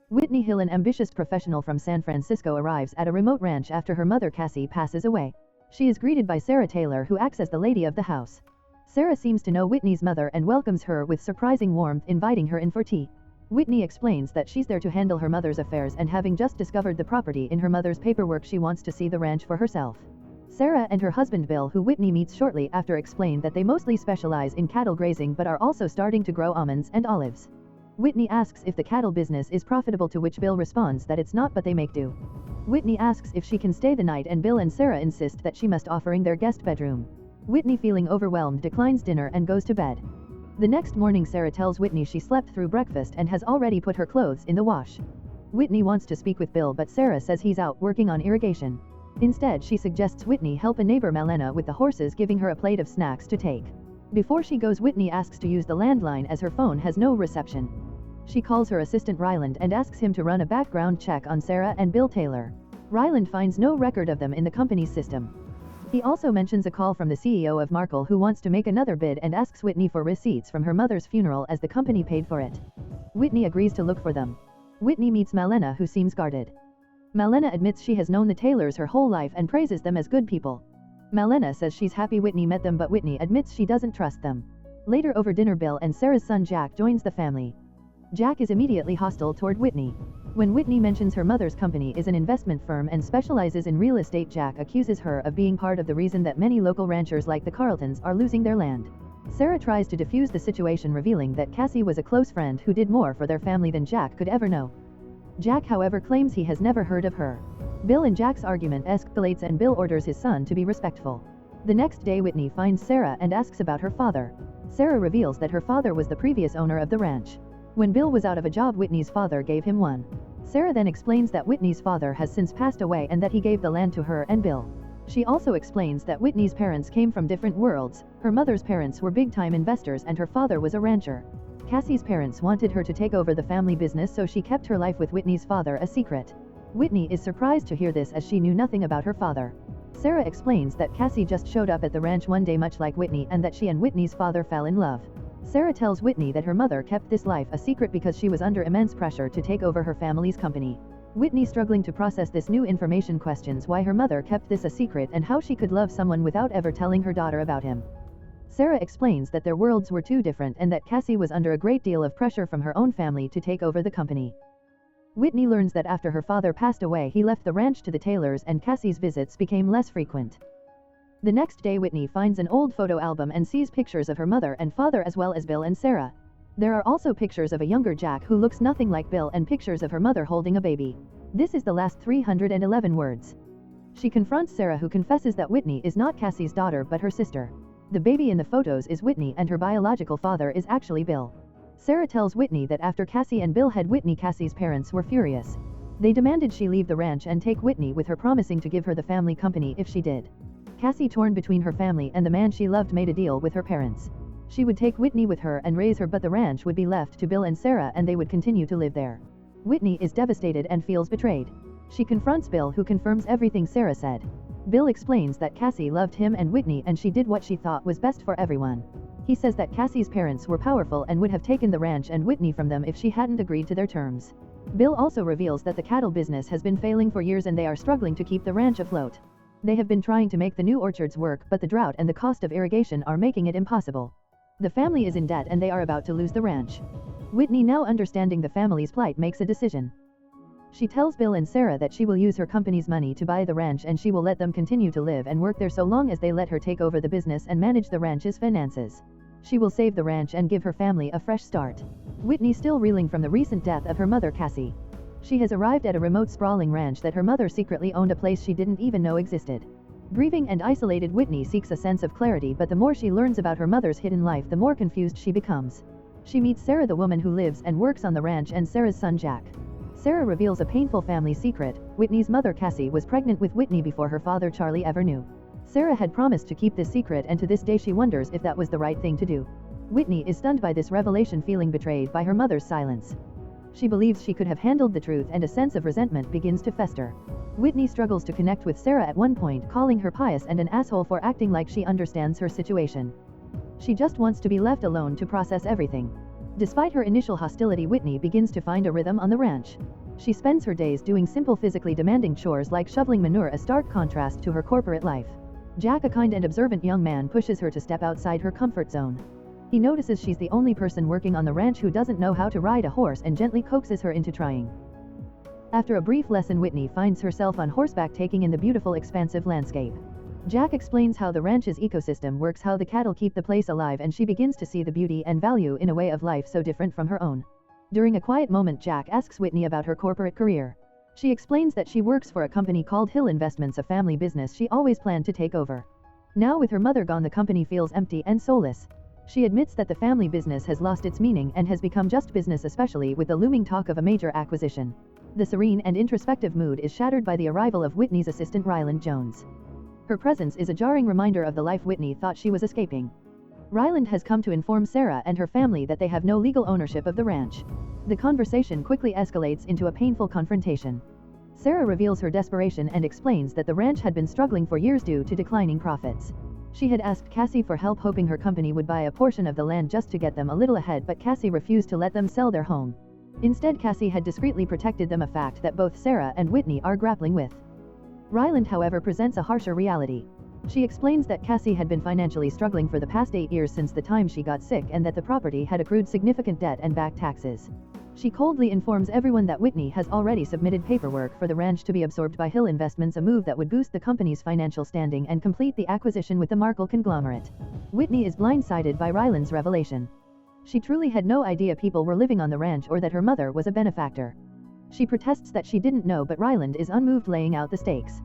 Whitney Hill, an ambitious professional from San Francisco, arrives at a remote ranch after her mother Cassie passes away. She is greeted by Sarah Taylor, who acts as the lady of the house. Sarah seems to know Whitney's mother and welcomes her with surprising warmth, inviting her in for tea. Whitney explains that she's there to handle her mother's affairs, and having just discovered the property in her mother's paperwork, she wants to see the ranch for herself. Sarah and her husband Bill, who Whitney meets shortly after, explain that they mostly specialize in cattle grazing but are also starting to grow almonds and olives. Whitney asks if the cattle business is profitable, to which Bill responds that it's not, but they make do. Whitney asks if she can stay the night, and Bill and Sarah insist that she must, offering their guest bedroom. Whitney, feeling overwhelmed, declines dinner and goes to bed. The next morning, Sarah tells Whitney she slept through breakfast and has already put her clothes in the wash. Whitney wants to speak with Bill, but Sarah says he's out working on irrigation. Instead, she suggests Whitney help a neighbor Malena with the horses, giving her a plate of snacks to take. Before she goes, Whitney asks to use the landline as her phone has no reception. She calls her assistant Ryland and asks him to run a background check on Sarah and Bill Taylor. Ryland finds no record of them in the company's system. He also mentions a call from the CEO of Markle, who wants to make another bid and asks Whitney for receipts from her mother's funeral as the company paid for it. Whitney agrees to look for them. Whitney meets Malena, who seems guarded. Malena admits she has known the Taylors her whole life and praises them as good people. Malena says she's happy Whitney met them, but Whitney admits she doesn't trust them. Later, over dinner, Bill and Sarah's son Jack joins the family. Jack is immediately hostile toward Whitney. When Whitney mentions her mother's company is an investment firm and specializes in real estate, Jack accuses her of being part of the reason that many local ranchers like the Carltons are losing their land. Sarah tries to defuse the situation, revealing that Cassie was a close friend who did more for their family than Jack could ever know. Jack, however, claims he has never heard of her. Bill and Jack's argument escalates, and Bill orders his son to be respectful. The next day, Whitney finds Sarah and asks about her father. Sarah reveals that her father was the previous owner of the ranch. When Bill was out of a job, Whitney's father gave him one. Sarah then explains that Whitney's father has since passed away and that he gave the land to her and Bill. She also explains that Whitney's parents came from different worlds. Her mother's parents were big-time investors and her father was a rancher. Cassie's parents wanted her to take over the family business, so she kept her life with Whitney's father a secret. Whitney is surprised to hear this, as she knew nothing about her father. Sarah explains that Cassie just showed up at the ranch one day much like Whitney, and that she and Whitney's father fell in love. Sarah tells Whitney that her mother kept this life a secret because she was under immense pressure to take over her family's company. Whitney, struggling to process this new information, questions why her mother kept this a secret and how she could love someone without ever telling her daughter about him. Sarah explains that their worlds were too different and that Cassie was under a great deal of pressure from her own family to take over the company. Whitney learns that after her father passed away, he left the ranch to the Taylors and Cassie's visits became less frequent. The next day, Whitney finds an old photo album and sees pictures of her mother and father as well as Bill and Sarah. There are also pictures of a younger Jack who looks nothing like Bill and pictures of her mother holding a baby. This is the last 311 words. She confronts Sarah, who confesses that Whitney is not Cassie's daughter but her sister. The baby in the photos is Whitney and her biological father is actually Bill. Sarah tells Whitney that after Cassie and Bill had Whitney, Cassie's parents were furious. They demanded she leave the ranch and take Whitney with her, promising to give her the family company if she did. Cassie, torn between her family and the man she loved, made a deal with her parents. She would take Whitney with her and raise her, but the ranch would be left to Bill and Sarah and they would continue to live there. Whitney is devastated and feels betrayed. She confronts Bill, who confirms everything Sarah said. Bill explains that Cassie loved him and Whitney and she did what she thought was best for everyone. He says that Cassie's parents were powerful and would have taken the ranch and Whitney from them if she hadn't agreed to their terms. Bill also reveals that the cattle business has been failing for years and they are struggling to keep the ranch afloat. They have been trying to make the new orchards work, but the drought and the cost of irrigation are making it impossible. The family is in debt and they are about to lose the ranch. Whitney, now understanding the family's plight, makes a decision. She tells Bill and Sarah that she will use her company's money to buy the ranch and she will let them continue to live and work there so long as they let her take over the business and manage the ranch's finances. She will save the ranch and give her family a fresh start. Whitney, still reeling from the recent death of her mother Cassie. She has arrived at a remote, sprawling ranch that her mother secretly owned, a place she didn't even know existed. Grieving and isolated, Whitney seeks a sense of clarity, but the more she learns about her mother's hidden life, the more confused she becomes. She meets Sarah, the woman who lives and works on the ranch, and Sarah's son Jack. Sarah reveals a painful family secret. Whitney's mother Cassie was pregnant with Whitney before her father Charlie ever knew. Sarah had promised to keep this secret, and to this day she wonders if that was the right thing to do. Whitney is stunned by this revelation, feeling betrayed by her mother's silence. She believes she could have handled the truth and a sense of resentment begins to fester. Whitney struggles to connect with Sarah at one point, calling her pious and an asshole for acting like she understands her situation. She just wants to be left alone to process everything. Despite her initial hostility, Whitney begins to find a rhythm on the ranch. She spends her days doing simple physically demanding chores like shoveling manure, a stark contrast to her corporate life. Jack, a kind and observant young man, pushes her to step outside her comfort zone. He notices she's the only person working on the ranch who doesn't know how to ride a horse and gently coaxes her into trying. After a brief lesson, Whitney finds herself on horseback taking in the beautiful expansive landscape. Jack explains how the ranch's ecosystem works, how the cattle keep the place alive, and she begins to see the beauty and value in a way of life so different from her own. During a quiet moment, Jack asks Whitney about her corporate career. She explains that she works for a company called Hill Investments, a family business she always planned to take over. Now, with her mother gone, the company feels empty and soulless. She admits that the family business has lost its meaning and has become just business, especially with the looming talk of a major acquisition. The serene and introspective mood is shattered by the arrival of Whitney's assistant, Ryland Jones. Her presence is a jarring reminder of the life Whitney thought she was escaping. Ryland has come to inform Sarah and her family that they have no legal ownership of the ranch. The conversation quickly escalates into a painful confrontation. Sarah reveals her desperation and explains that the ranch had been struggling for years due to declining profits. She had asked Cassie for help, hoping her company would buy a portion of the land just to get them a little ahead, but Cassie refused to let them sell their home. Instead, Cassie had discreetly protected them, a fact that both Sarah and Whitney are grappling with. Ryland, however, presents a harsher reality. She explains that Cassie had been financially struggling for the past 8 years since the time she got sick, and that the property had accrued significant debt and back taxes. She coldly informs everyone that Whitney has already submitted paperwork for the ranch to be absorbed by Hill Investments, a move that would boost the company's financial standing and complete the acquisition with the Markle conglomerate. Whitney is blindsided by Ryland's revelation. She truly had no idea people were living on the ranch or that her mother was a benefactor. She protests that she didn't know, but Ryland is unmoved, laying out the stakes.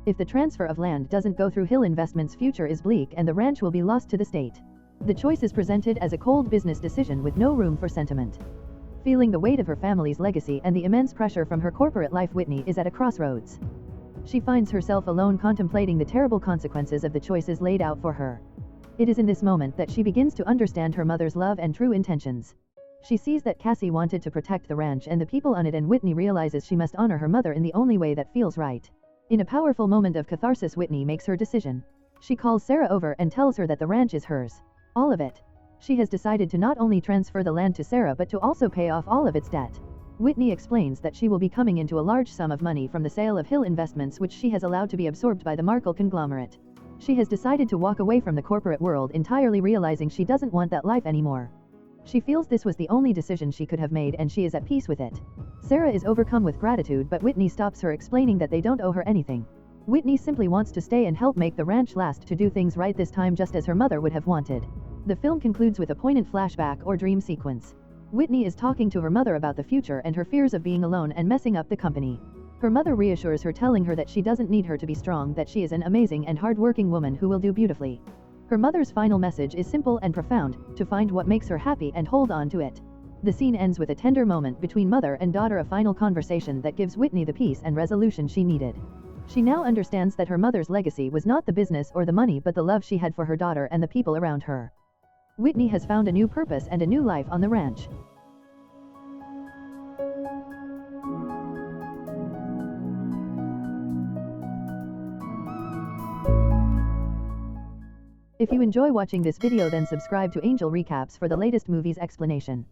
If the transfer of land doesn't go through, Hill Investments' future is bleak and the ranch will be lost to the state. The choice is presented as a cold business decision with no room for sentiment. Feeling the weight of her family's legacy and the immense pressure from her corporate life, Whitney is at a crossroads. She finds herself alone, contemplating the terrible consequences of the choices laid out for her. It is in this moment that she begins to understand her mother's love and true intentions. She sees that Cassie wanted to protect the ranch and the people on it, and Whitney realizes she must honor her mother in the only way that feels right. In a powerful moment of catharsis, Whitney makes her decision. She calls Sarah over and tells her that the ranch is hers. All of it. She has decided to not only transfer the land to Sarah but to also pay off all of its debt. Whitney explains that she will be coming into a large sum of money from the sale of Hill Investments, which she has allowed to be absorbed by the Markle conglomerate. She has decided to walk away from the corporate world entirely, realizing she doesn't want that life anymore. She feels this was the only decision she could have made, and she is at peace with it. Sarah is overcome with gratitude, but Whitney stops her, explaining that they don't owe her anything. Whitney simply wants to stay and help make the ranch last, to do things right this time, just as her mother would have wanted. The film concludes with a poignant flashback or dream sequence. Whitney is talking to her mother about the future and her fears of being alone and messing up the company. Her mother reassures her, telling her that she doesn't need her to be strong, that she is an amazing and hard-working woman who will do beautifully. Her mother's final message is simple and profound: to find what makes her happy and hold on to it. The scene ends with a tender moment between mother and daughter, a final conversation that gives Whitney the peace and resolution she needed. She now understands that her mother's legacy was not the business or the money, but the love she had for her daughter and the people around her. Whitney has found a new purpose and a new life on the ranch. If you enjoy watching this video, then subscribe to Angel Recaps for the latest movies explanation.